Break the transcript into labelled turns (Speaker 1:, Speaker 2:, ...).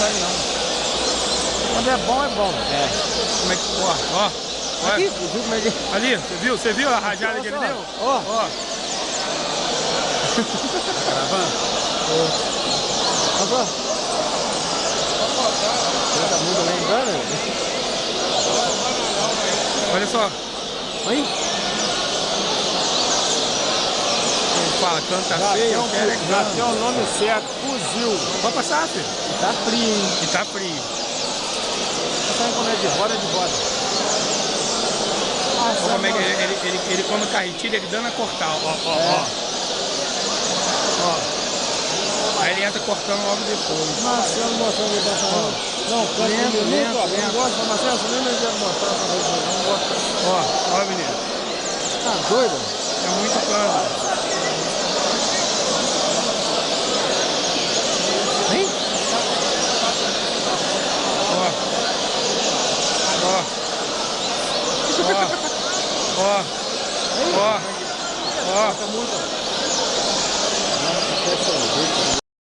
Speaker 1: sai não. Quando é bom, é bom. É.
Speaker 2: Como é que... Ó.
Speaker 1: Aqui, viu como é que...
Speaker 2: Ali, você viu a rajada que ele deu?
Speaker 1: Ó.
Speaker 2: Tá gravando?
Speaker 1: Ó. Tá muito lembrando?
Speaker 2: Olha só.
Speaker 1: Aí.
Speaker 2: Fala, canta feio,
Speaker 1: já tem o nome certo, fuzil.
Speaker 2: Pode passar, filho.
Speaker 1: E tá frio, hein?
Speaker 2: E tá frio.
Speaker 1: Não sabe como é de roda, de roda.
Speaker 2: Olha como é que ele quando carretilha, ele dando a cortar, ó. Aí ele entra cortando logo depois.
Speaker 1: Marcelo mostrando ele passando. Não, lento. Não gosta, Marcelo, você nem quer mostrar pra você. Não gosta.
Speaker 2: Ó, menino.
Speaker 1: Tá doido?
Speaker 2: É muito cano.
Speaker 1: Hein?
Speaker 2: Ó.
Speaker 1: Tá muito.